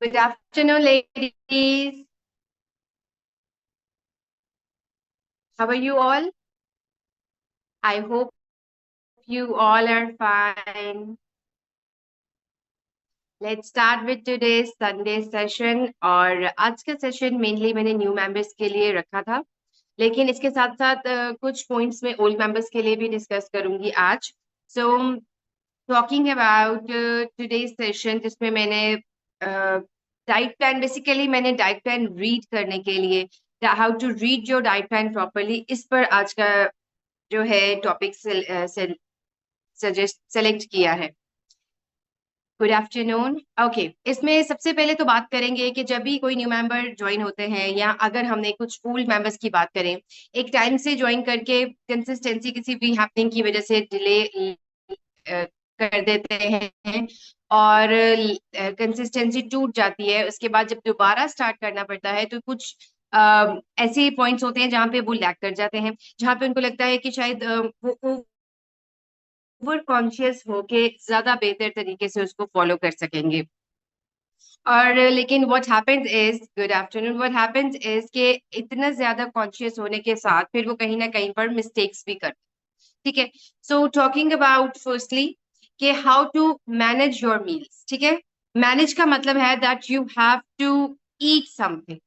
Good afternoon, ladies. How are you all? I hope you all are fine. Let's start with today's Sunday session. और आज का session mainly मैंने new members के लिए रखा था, लेकिन इसके साथ साथ कुछ पॉइंट्स में ओल्ड मेंबर्स के लिए भी डिस्कस करूंगी आज. So talking about today's session, जिसमें मैंने डाइट प्लान, बेसिकली मैंने डाइट प्लान रीड करने के लिए, how to read your diet plan properly, इस पर आज का जो है टॉपिक सजेस्ट सेलेक्ट किया है. Good afternoon. ओके, इसमें सबसे पहले तो बात करेंगे कि जब भी कोई न्यू मेंबर ज्वाइन होते हैं, या अगर हमने कुछ ओल्ड मेंबर्स की बात करें, एक टाइम से ज्वाइन करके कंसिस्टेंसी किसी भी हैपनिंग की वजह से डिले कर देते हैं और कंसिस्टेंसी टूट जाती है, उसके बाद जब दोबारा स्टार्ट करना पड़ता है तो कुछ ऐसे पॉइंट्स होते हैं जहाँ पे वो लैग कर जाते हैं, जहाँ पे उनको लगता है कि शायद वो ओवर कॉन्शियस होके ज्यादा बेहतर तरीके से उसको फॉलो कर सकेंगे. और लेकिन what happens is, good afternoon, what happens is कि इतना ज्यादा कॉन्शियस होने के साथ फिर वो कहीं ना कहीं पर मिस्टेक्स भी करते हैं. ठीक है. सो टॉकिंग अबाउट फर्स्टली कि how to manage your meals. ठीक है. मैनेज का मतलब है that you have to eat something.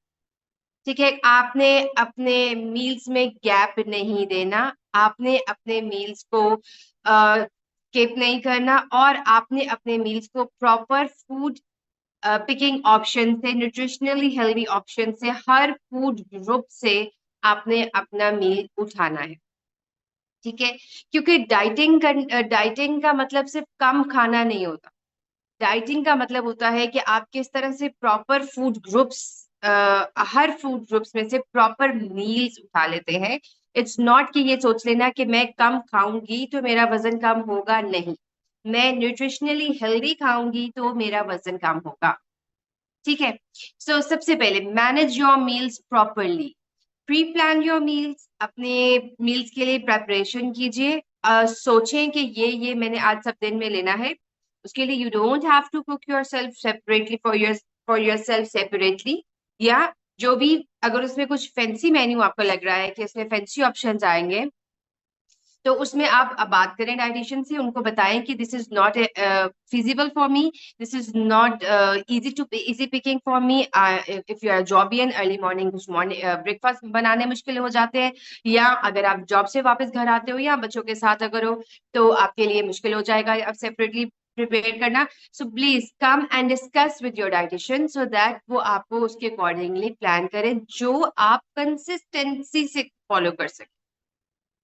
ठीक है. आपने अपने मील्स में गैप नहीं देना, आपने अपने मील्स को स्किप नहीं करना, और आपने अपने मील्स को प्रॉपर फूड पिकिंग ऑप्शन से, न्यूट्रिशनली हेल्दी ऑप्शन से, हर फूड ग्रुप से आपने अपना मील उठाना है. ठीक है. क्योंकि डाइटिंग का मतलब सिर्फ कम खाना नहीं होता. डाइटिंग का मतलब होता है कि आप किस तरह से प्रॉपर फूड ग्रुप्स, हर फूड ग्रुप्स में से प्रॉपर मील्स उठा लेते हैं. इट्स नॉट कि ये सोच लेना कि मैं कम खाऊंगी तो मेरा वजन कम होगा. नहीं, मैं न्यूट्रिशनली हेल्दी खाऊंगी तो मेरा वजन कम होगा. ठीक है. सो सबसे पहले manage your meals properly. Pre plan your meals. अपने मील्स के लिए प्रेपरेशन कीजिए. सोचें कि ये मैंने आज सब दिन में लेना है. उसके लिए you don't have to cook yourself separately for yourself separately, या जो भी, अगर उसमें कुछ फैंसी मेन्यू आपको लग रहा है कि इसमें फैंसी ऑप्शंस आएंगे, तो उसमें आप अब बात करें डाइटिशियन से, उनको बताएं कि this is not feasible for me, this is not easy picking for me. If you are jobian, early morning कुछ मॉर्निंग ब्रेकफास्ट बनाने मुश्किल हो जाते हैं, या अगर आप जॉब से वापस घर आते हो या बच्चों के साथ अगर हो, तो आपके लिए मुश्किल हो जाएगा अब सेपरेटली प्रिपेयर करना. So please come and discuss with your dietitian so that वो आपको उसके अकॉर्डिंगली प्लान करें जो आप कंसिस्टेंसी से फॉलो कर सकें.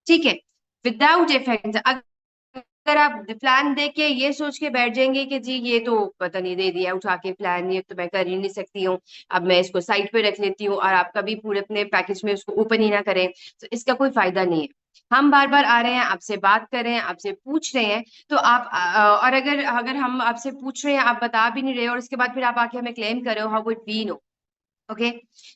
ठीक है. Without effect. अगर आप प्लान दे के ये सोच के बैठ जाएंगे कि जी ये तो पता नहीं दे दिया उठा के प्लान, ये तो मैं कर ही नहीं सकती हूँ, अब मैं इसको साइड पे रख लेती हूँ, और आप कभी पूरे अपने पैकेज में उसको ओपन ही ना करें, तो इसका कोई फायदा नहीं है. हम बार बार आ रहे हैं, आपसे बात कर रहे हैं, आपसे पूछ रहे हैं, तो आप और अगर अगर हम आपसे पूछ रहे हैं, आप बता भी नहीं रहे, और उसके बाद फिर आप आके हमें क्लेम कर रहे हो, how would we know. Okay.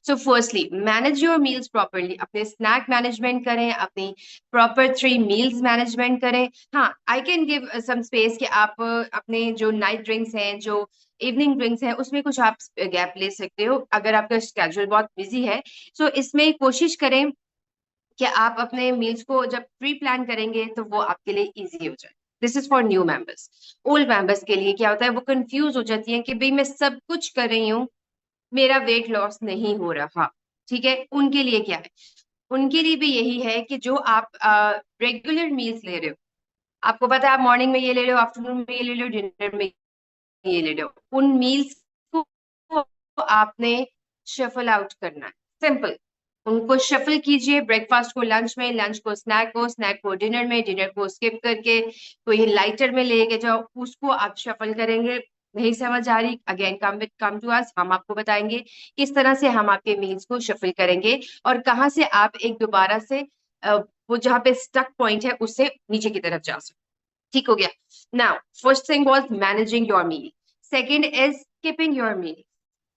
So firstly manage your meals properly. अपने स्नैक मैनेजमेंट करें, अपनी प्रॉपर 3 मील्स मैनेजमेंट करें. हाँ, I can give some space कि आप अपने जो नाइट ड्रिंक्स हैं, जो इवनिंग ड्रिंक्स हैं, उसमें कुछ आप गैप ले सकते हो अगर आपका स्केड्यूल बहुत बिजी है. सो इसमें कोशिश करें कि आप अपने मील्स को जब प्री प्लान करेंगे तो वो आपके लिए इजी हो जाए. This is for new members. Old members के लिए क्या होता है, वो कंफ्यूज हो जाती है कि भाई मैं सब कुछ कर रही हूँ, मेरा वेट लॉस नहीं हो रहा. ठीक है. उनके लिए क्या है, उनके लिए भी यही है कि जो आप रेगुलर मील्स ले रहे हो, आपको पता है आप मॉर्निंग में ये ले रहे हो, आफ्टरनून में ये ले रहे हो, डिनर में ये ले रहे हो, उन मील्स को आपने शफल आउट करना है. सिंपल. उनको शफल कीजिए. ब्रेकफास्ट को लंच में, लंच को स्नैक को, स्नैक को डिनर में, डिनर को स्किप करके कोई लाइटर में लेके जाओ, उसको आप शफल करेंगे. नहीं समझ आ रही, अगेन कम टू अस, हम आपको बताएंगे किस तरह से हम आपके मील्स को शफल करेंगे, और कहाँ से आप एक दोबारा से वो जहाँ पे स्टक पॉइंट है उससे नीचे की तरफ जा सकते. ठीक हो गया. Now first thing was managing your meal. Second is skipping your meal.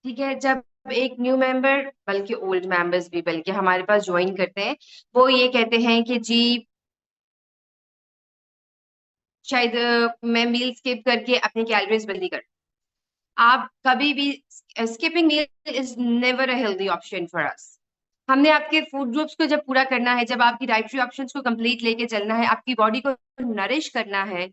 ठीक है. जब एक न्यू मेंबर, बल्कि ओल्ड मेंबर्स भी बल्कि हमारे पास ज्वाइन करते हैं, वो ये कहते हैं कि जी शायद मैं मील स्किप करके अपनी कैलोरीज बंदी कर. आप कभी भी skipping meal is never a healthy option for us. हमने आपके फूड ग्रुप्स को जब पूरा करना है, जब आपकी डाइटरी ऑप्शंस को कंप्लीट लेके चलना है, आपकी बॉडी को नरिश करना है,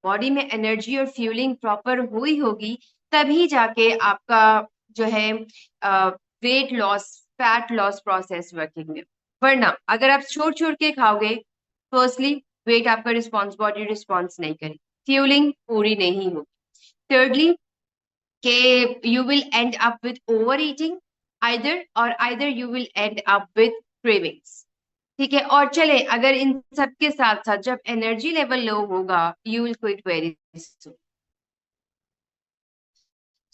बॉडी में एनर्जी और फ्यूलिंग प्रॉपर हुई होगी, तभी जाके आपका जो है weight loss, fat loss process working में। वरना अगर आप छोड़ छोड़ के खाओगे, फर्स्टली वेट आपका रिस्पॉन्स, बॉडी रिस्पॉन्स नहीं करेगी, फ्यूलिंग पूरी नहीं होगी। थर्डली के you will end up with overeating either, और either you will end up with cravings. ठीक है, और चले अगर इन सब के साथ साथ जब एनर्जी लेवल लो होगा, you will quit very soon.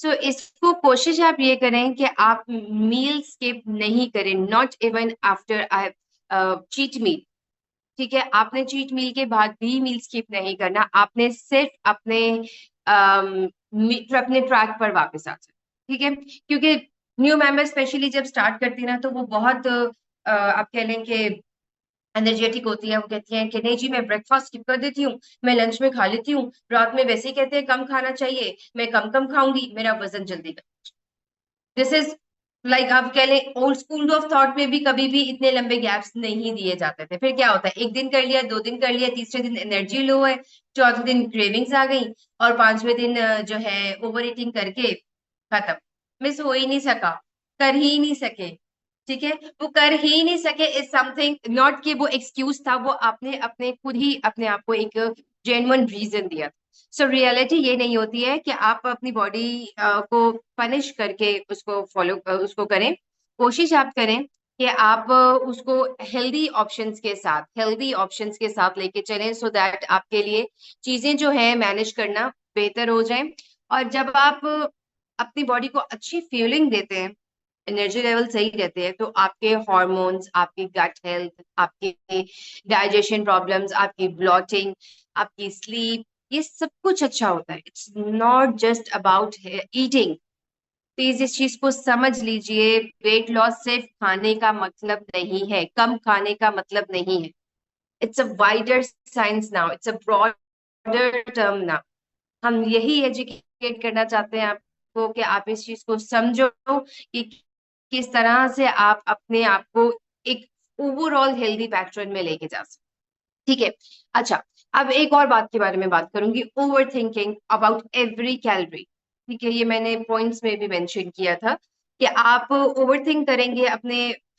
So इसको कोशिश आप ये करें कि आप मील स्किप नहीं करें, not even after I cheat meal. ठीक है, आपने चीट मील के बाद भी मील स्किप नहीं करना, आपने सिर्फ अपने ट्रैक पर वापस आ जाए। ठीक है, क्योंकि न्यू मेंबर स्पेशली जब स्टार्ट करती है ना, तो वो बहुत आप कह लें कि एनर्जेटिक होती है। वो कहती हैं कि नहीं जी, मैं ब्रेकफास्ट स्किप कर देती हूँ, मैं लंच में खा लेती हूँ, रात में वैसे ही कहते हैं कम खाना चाहिए, मैं कम कम खाऊंगी, मेरा वजन जल्दी कम। दिस इज लाइक आप कह लें ओल्ड स्कूल ऑफ थॉट में भी कभी भी इतने लंबे गैप्स नहीं दिए जाते थे। फिर क्या होता है, एक दिन कर लिया, दो दिन कर लिया, तीसरे दिन एनर्जी लो है, चौथे दिन क्रेविंग्स आ गई, और पांचवें दिन जो है ओवर ईटिंग करके खत्म। मिस हो ही नहीं सका, कर ही नहीं सके। ठीक है, वो कर ही नहीं सके इज समथिंग, नॉट कि वो एक्सक्यूज था, वो आपने अपने खुद ही अपने आप को एक जेन्युइन रीजन दिया। सो रियलिटी ये नहीं होती है कि आप अपनी बॉडी को पनिश करके उसको फॉलो उसको करें। कोशिश आप करें कि आप उसको हेल्दी ऑप्शंस के साथ लेके चलें, सो दैट आपके लिए चीजें जो है मैनेज करना बेहतर हो जाए। और जब आप अपनी बॉडी को अच्छी फीलिंग देते हैं, एनर्जी लेवल सही रहते हैं, तो आपके हॉर्मोन्स, आपकी गट हेल्थ, आपके डाइजेशन प्रॉब्लम्स, आपकी ब्लॉटिंग, आपकी स्लीप, ये सब कुछ अच्छा होता है। It's not just about eating. Please इस चीज को समझ लीजिए, वेट लॉस सिर्फ खाने का मतलब नहीं है, कम खाने का मतलब नहीं है। It's a wider science now, it's a broader term now. हम यही एजुकेट करना चाहते हैं आपको कि आप इस चीज को समझो कि किस तरह से आप अपने आप को एक ओवरऑल हेल्दी पैटर्न में लेके जा सकते। ठीक है, अच्छा, अब एक और बात के बारे में बात करूंगी, over thinking about every calorie. ठीक है, ये मैंने पॉइंट्स में भी मेंशन किया था कि आप ओवर थिंक करेंगे अपने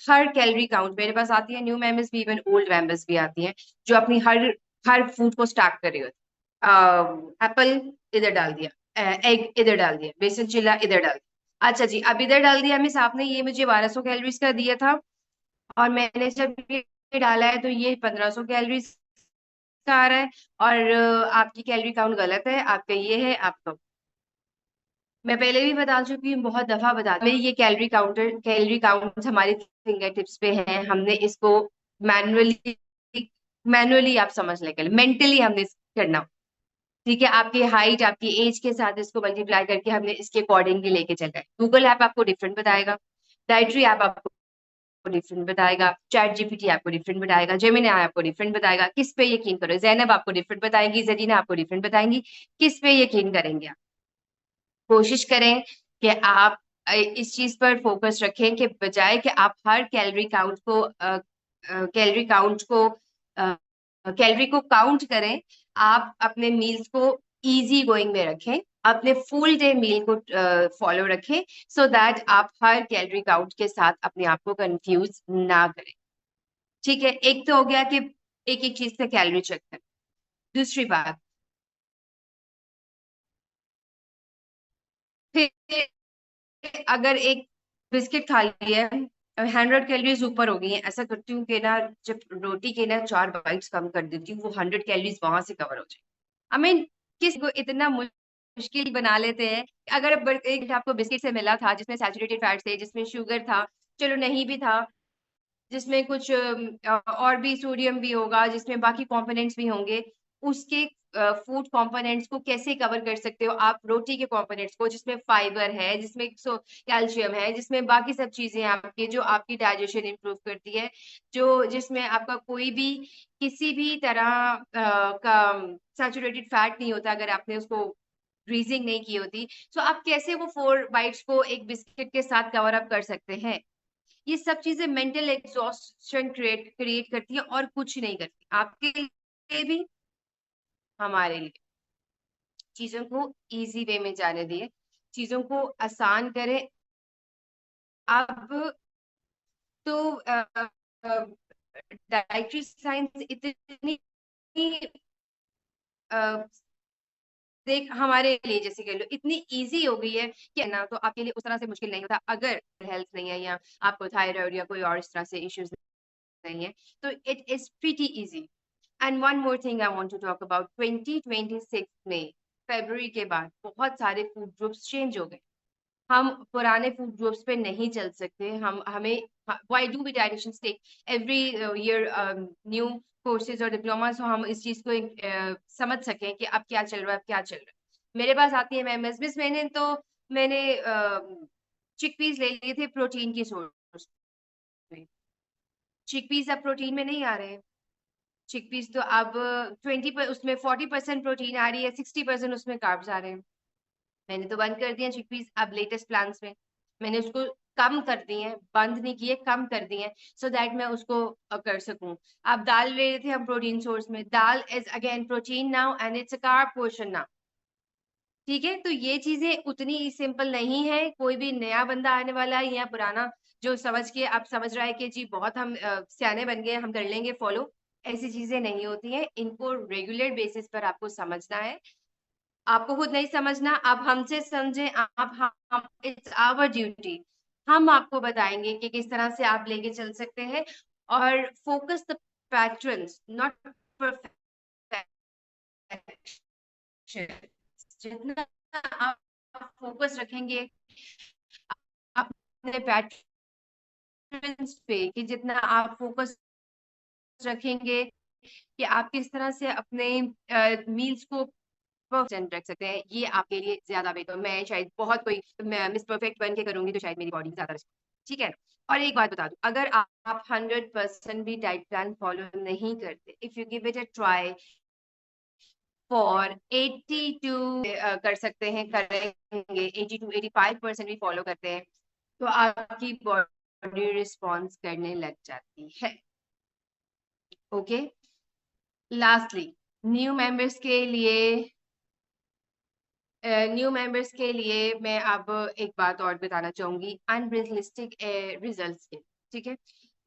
हर कैलोरी काउंट। मेरे पास आती है न्यू मेंबर्स भी, इवन ओल्ड मेंबर्स भी आती हैं, जो अपनी हर हर फूड को स्टार्ट कर रही होती। एप्पल इधर डाल दिया, एग इधर डाल दिया, बेसन चिल्ला इधर डाल दिया, अच्छा जी अब इधर डाल दिया मिस आपने, ये मुझे 1200 कैलोरीज का दिया था, और मैंने जब ये डाला है तो ये 1500 कैलोरीज का आ रहा है, और आपकी कैलोरी काउंट गलत है, आपका ये है आपका। मैं पहले भी बता चुकी हूँ, बहुत दफा बता मैं ये कैलोरी काउंट हमारे फिंगर टिप्स पे है, हमने इसको मैनुअली मैनुअली आप समझ लेंगे, मेंटली हमने करना। ठीक है, आपकी हाइट आपकी एज के साथ इसको मल्टीप्लाई करके हमने इसके अकॉर्डिंगली लेके चलना है। गूगल ऐप आपको डिफरेंट बताएगा, डाइटरी ऐप आपको डिफरेंट बताएगा, चैट जीपीटी आपको डिफरेंट बताएगा, जेमिनी आपको डिफरेंट बताएगा। किस पे यकीन करो, जैनब आपको डिफरेंट बताएंगी, जरीना आपको डिफरेंट बताएंगी, किस पे यकीन करेंगे आप? कोशिश करें कि आप इस चीज पर फोकस रखें कि बजाय कि आप हर कैलोरी को काउंट करें, आप अपने मील्स को इजी गोइंग में रखें, अपने फुल डे मील को फॉलो रखें, सो दैट आप हर कैलोरी काउंट के साथ अपने आप को कंफ्यूज ना करें। ठीक है, एक तो हो गया कि एक एक चीज से कैलोरी चेक करें। दूसरी बात, फिर अगर एक बिस्किट खा लिया है, 100 कैलोरीज ऊपर हो गई है, ऐसा करती हूँ कि ना जब रोटी के ना 4 बाइट्स कम कर देती हूँ, वो 100 कैलोरीज वहां से कवर हो जाए। आई मीन किसी को इतना मुश्किल बना लेते हैं। अगर एक आपको बिस्किट से मिला था जिसमें सैचुरेटेड फैट्स थे, जिसमें शुगर था, चलो नहीं भी था, जिसमें कुछ और भी सोडियम भी होगा, जिसमें बाकी कंपोनेंट्स भी होंगे, उसके फूड कंपोनेंट्स को कैसे कवर कर सकते हो आप रोटी के कंपोनेंट्स को, जिसमें फाइबर है, जिसमें कैल्शियम है, जिसमें बाकी सब चीजें हैं आपकी, जो आपकी डाइजेशन इंप्रूव करती है, जो जिसमें आपका कोई भी किसी भी तरह का सैचुरेटेड फैट नहीं होता अगर आपने उसको ग्रीजिंग नहीं की होती, तो आप कैसे वो 4 बाइट्स को एक बिस्किट के साथ कवर अप कर सकते हैं? ये सब चीजें मेंटल एग्जॉस्शन क्रिएट करती है और कुछ नहीं करती, आपके लिए भी हमारे लिए। चीजों को इजी वे में जाने दिए, चीजों को आसान करें। अब तो डाइटरी साइंस इतनी अ, देख हमारे लिए जैसे कह लो इतनी इजी हो गई है कि ना, तो आपके लिए उस तरह से मुश्किल नहीं होता अगर हेल्थ नहीं है या आपको थायराइड या कोई और इस तरह से इश्यूज नहीं है, तो it is pretty easy. And one more thing I want to talk about, 2026 में फरवरी के बाद बहुत सारे फूड ग्रुप्स चेंज हो गए। हम पुराने फूड ग्रुप्स पे नहीं चल सकते, हम हमें why do we directions take every year new courses और डिप्लोमा, सो हम इस चीज को समझ सकें कि अब क्या चल रहा है, अब क्या चल रहा है। मेरे पास आती है मैम मिस, मैंने चिकपीस ले लिए थे प्रोटीन की सोर्स में। चिकपीस अब प्रोटीन में नहीं आ रहे हैं। चिकपीस तो अब उसमें 40% प्रोटीन आ रही है, 60% उसमें कार्ब्स आ रहे हैं। मैंने तो बंद कर दिया चिकपीस, अब लेटेस्ट प्लान्स में मैंने उसको कम कर दिए हैं, बंद नहीं किए, कम कर दिए हैं, सो दैट मैं उसको कर सकूं। अब दाल ले रहे थे हम प्रोटीन सोर्स में, dal is again protein now and it's a carb portion now. ठीक है, तो ये चीजें उतनी सिंपल नहीं है। कोई भी नया बंदा आने वाला है या पुराना जो समझ के आप समझ रहा है कि जी बहुत हम सियाने बन गए, हम कर लेंगे फॉलो, ऐसी चीजें नहीं होती हैं। इनको रेगुलर बेसिस पर आपको समझना है। आपको खुद नहीं समझना, आप हमसे समझें, आप हम इट्स आवर ड्यूटी। हम आपको बताएंगे कि किस तरह से आप लेके चल सकते हैं। और focus the patterns not perfection. जितना आप फोकस रखेंगे अपने पैटर्न्स पे, कि जितना आप फोकस रखेंगे कि आप किस तरह से अपने मील्स को परसेंट रख सकते हैं, ये आपके लिए ज्यादा बेहतर। मैं शायद बहुत कोई मैं मिस परफेक्ट बन के करूंगी तो शायद मेरी बॉडी ज्यादा ठीक है। और एक बात बता दूं, अगर आप 100% भी डाइट प्लान फॉलो नहीं करते, if you give it a try for 80 to कर सकते हैं, करेंगे 80 to 85% भी फॉलो करते हैं, तो आपकी बॉडी रिस्पॉन्स करने लग जाती है। ओके, लास्टली न्यू मेंबर्स के लिए मैं अब एक बात और बताना चाहूंगी, अनरियलिस्टिक रिजल्ट्स के। ठीक है,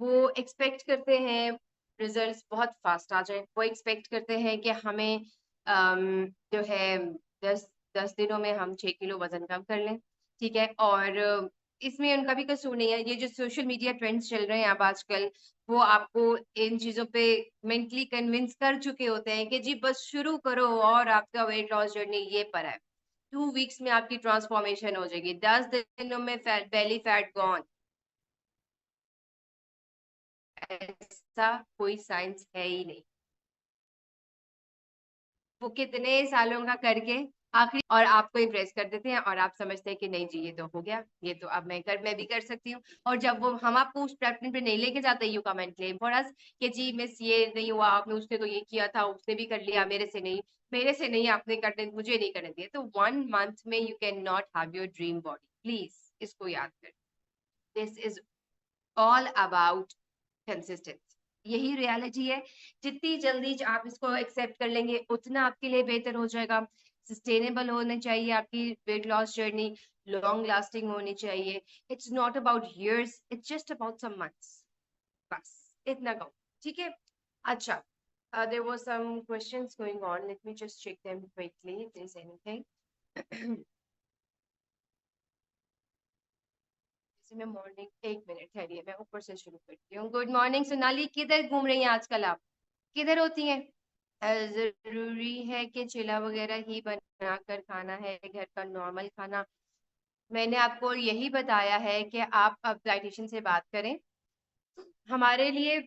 वो एक्सपेक्ट करते हैं रिजल्ट्स बहुत फास्ट आ जाए, वो एक्सपेक्ट करते हैं कि हमें जो है 10 10 दिनों में हम 6 किलो वजन कम कर लें। ठीक है, और इसमें उनका भी कसूर नहीं है। ये जो सोशल मीडिया ट्रेंड्स चल रहे हैं अब आजकल, वो आपको इन चीजों पे मेंटली कन्विंस कर चुके होते हैं कि जी बस शुरू करो और आपका वेट लॉस जर्नी ये पर है। 2 वीक्स में आपकी ट्रांसफॉर्मेशन हो जाएगी, 10 दिनों में बेली फैट गॉन। ऐसा कोई साइंस है ही नहीं। वो कितने सालों का करके आखिरी और आपको इम्प्रेस कर देते हैं, और आप समझते हैं कि नहीं जी ये तो हो गया, ये तो अब मैं भी कर सकती हूँ। और जब वो हम आपको उस प्लेटफॉर्म पे नहीं लेके जाते, you come and claim for us कि जी मिस ये नहीं हुआ, आपने उसने तो ये किया था, उसने भी कर लिया, मेरे से नहीं आपने करने, मुझे नहीं करने दिया। तो 1 मंथ में you can not have your dream body, please इसको याद कर। This is all about consistency, यही रियलिटी है। जितनी जल्दी आप इसको एक्सेप्ट कर लेंगे उतना आपके लिए बेहतर हो जाएगा। सस्टेनेबल होनी चाहिए आपकी weight loss journey, long lasting होनी चाहिए। It's not about years, it's just about some months, बस इतना कहूँ। ठीक है, अच्छा, there were some questions going on, let me just check them quickly if there's anything. मैं मॉर्निंग, एक मिनट ठहरिए, मैं ऊपर से शुरू करती हूँ। गुड मॉर्निंग सोनाली, किधर घूम रही हैं आजकल आप, किधर होती हैं? जरूरी है कि चिला वगैरह ही बनाकर खाना है, घर का नॉर्मल खाना? मैंने आपको यही बताया है कि आप अब डाइटिशियन से बात करें। हमारे लिए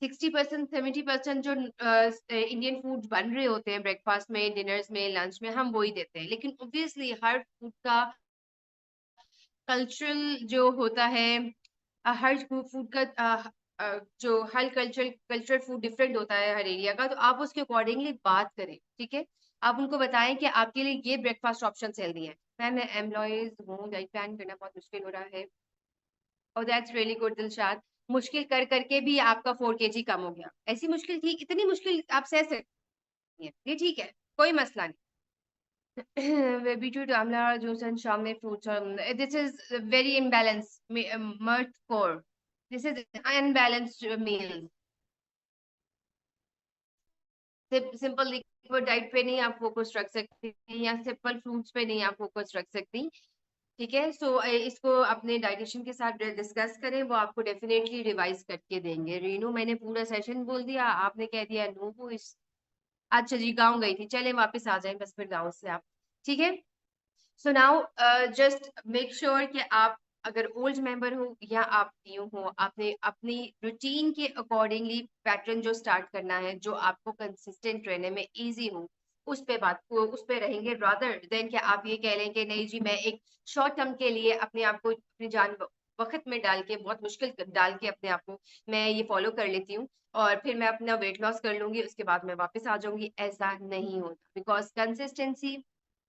60% 70% जो इंडियन फूड बन रहे होते हैं ब्रेकफास्ट में, डिनर्स में, लंच में, हम वही देते हैं। लेकिन ऑब्वियसली हर फूड का कल्चरल जो होता है, हर फूड का जो हर कल्चरल फूड डिफरेंट होता है हर एरिया का, तो आप उसके अकॉर्डिंगली बात करें। ठीक है, आप उनको बताएं कि आपके लिए ये ब्रेकफास्ट ऑप्शन हेल्दी है। मैम मैं एम्प्लॉयज हूँ, डाइट प्लान करना बहुत मुश्किल हो रहा है। और दैट्स रियली गुड दिलशाद, मुश्किल कर करके भी आपका 4 kg कम हो गया। ऐसी मुश्किल थी, इतनी मुश्किल आप सह सकती हैं, ये ठीक है, कोई मसला नहीं। बीटरूट आंवला जूस एंड शाम में fruits, this is very imbalance mirth core, this is unbalanced meal. Simple liquid diet पे नहीं आप फोकस रख सकती, या सिंपल फ्रूट्स पे नहीं आप फोकस रख सकती। ठीक है, सो इसको अपने डाइटिशियन के साथ डिस्कस करें, वो आपको डेफिनेटली रिवाइज करके देंगे। रीनू मैंने पूरा सेशन बोल दिया, आपने कह दिया नो वॉइस। अच्छा जी, गाँव गई थी, चले वापस आ जाए बस फिर गाँव से आप। ठीक है, so now just make sure कि आप अगर ओल्ड मेंबर हो या आप न्यू हो, आपने अपनी रूटीन के अकॉर्डिंगली पैटर्न जो स्टार्ट करना है, जो आपको कंसिस्टेंट रहने में इजी हो, उस पे बात उस पे रहेंगे, रादर देन कि आप ये कह लें कि नहीं जी मैं एक शॉर्ट टर्म के लिए अपने आप को अपनी जान वक्त में डाल के, बहुत मुश्किल डाल के अपने आप को मैं ये फॉलो कर लेती हूँ और फिर मैं अपना वेट लॉस कर लूंगी, उसके बाद मैं वापस आ जाऊंगी। ऐसा नहीं होता, बिकॉज कंसिस्टेंसी,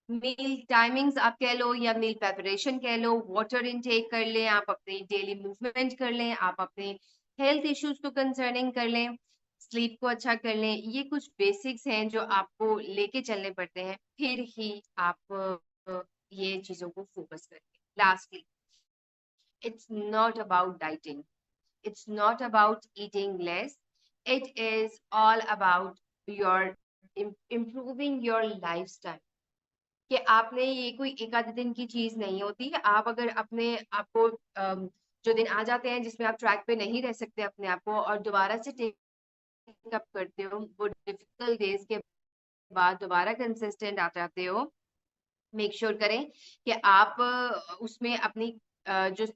मील टाइमिंग्स आप कह लो या मील प्रेपरेशन कह लो, वाटर इनटेक कर लें, आप अपनी डेली मूवमेंट कर लें, आप अपने हेल्थ इश्यूज को कंसर्निंग कर लें, स्लीप को अच्छा कर लें, ये कुछ बेसिक्स हैं जो आपको लेके चलने पड़ते हैं, फिर ही आप ये चीजों को फोकस करें। Lastly, it's not about dieting, it's not about eating less, it is all about your improving your lifestyle। कि आपने ये कोई एक आधे दिन की चीज नहीं होती। आप अगर अपने आपको जो दिन आ जाते हैं जिसमें आप ट्रैक पे नहीं रह सकते अपने आप को और दोबारा से टेक अप करते हो, वो डिफिकल्ट डेज के बाद दोबारा कंसिस्टेंट आ जाते हो, मेक श्योर करें कि आप उसमें अपनी जो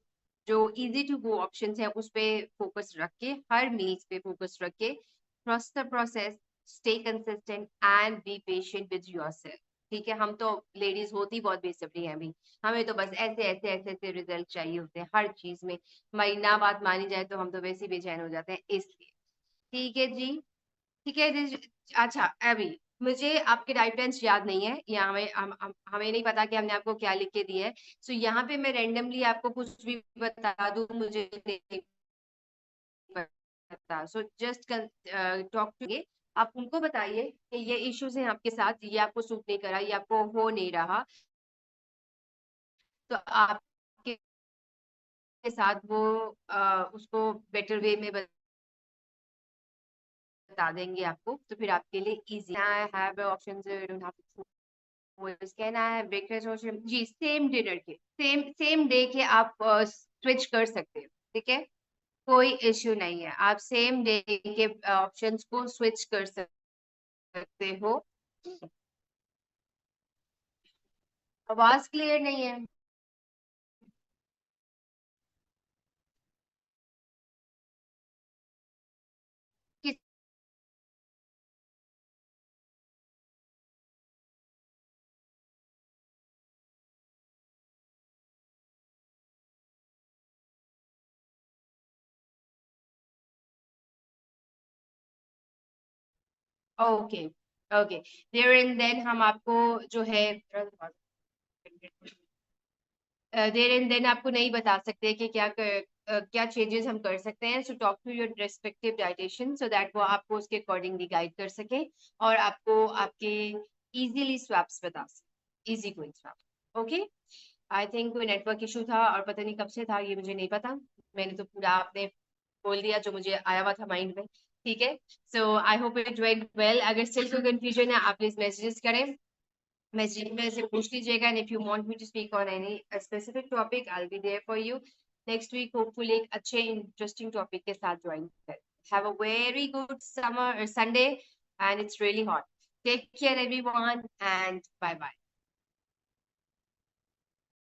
जो इजी टू गो ऑप्शंस हैं उस पे फोकस रख के, हर मील्स पे फोकस रख के, trust the process, stay consistent and be patient with yourself. ठीक है, हम तो लेडीज होती बहुत बेसब्री हैं अभी, हमें तो बस ऐसे ऐसे ऐसे ऐसे रिजल्ट चाहिए होते हैं हर चीज में, महीना बाद मानी जाए तो हम तो वैसे ही बेचैन हो जाते हैं इसलिए। ठीक है जी, ठीक है अच्छा अभी मुझे आपके डाइट प्लान्स याद नहीं है, या हमें नहीं पता कि हमने आपको क्या लिख के दिया है। सो यहाँ पे मैं रेंडमली आपको कुछ भी बता दूं, मुझे नहीं पता। सो जस्ट टॉक टू, आप उनको बताइए कि ये इश्यूज हैं आपके साथ, ये आपको सूट नहीं करा, ये आपको हो नहीं रहा, तो आपके साथ वो उसको बेटर वे में बता देंगे आपको, तो फिर आपके लिए easy. I have options, you don't have to can I have breakfast और जी सेम डिनर के सेम डे के आप स्विच कर सकते हो। ठीक है, कोई इश्यू नहीं है, आप सेम डे के ऑप्शंस को स्विच कर सकते हो। आवाज क्लियर नहीं है। किस okay, okay, there and then हम आपको जो है देर एंड देन आपको नहीं बता सकते कि क्या चेंजेस हम कर सकते हैं। So talk to your respective dietitian so that वो आपको उसके अकॉर्डिंगली गाइड कर सके और आपको आपके इजीली स्वैप्स बता सके, easy going swap. Okay, I think कोई नेटवर्क इशू था और पता नहीं कब से था, ये मुझे नहीं पता, मैंने तो पूरा आपने बोल दिया जो मुझे आया हुआ था माइंड में। ठीक है, so I hope it went well. अगर स्टिल कोई कंफ्यूजन है आप प्लीज मैसेजेस करें, मैसेज में से पूछ लीजिएगा, and if you want me to speak on any specific topic I will be there for you. Next week hopefully एक अच्छे इंटरेस्टिंग टॉपिक के साथ ज्वाइन करें। Have a very good summer Sunday and it's really hot. Take care everyone and bye bye.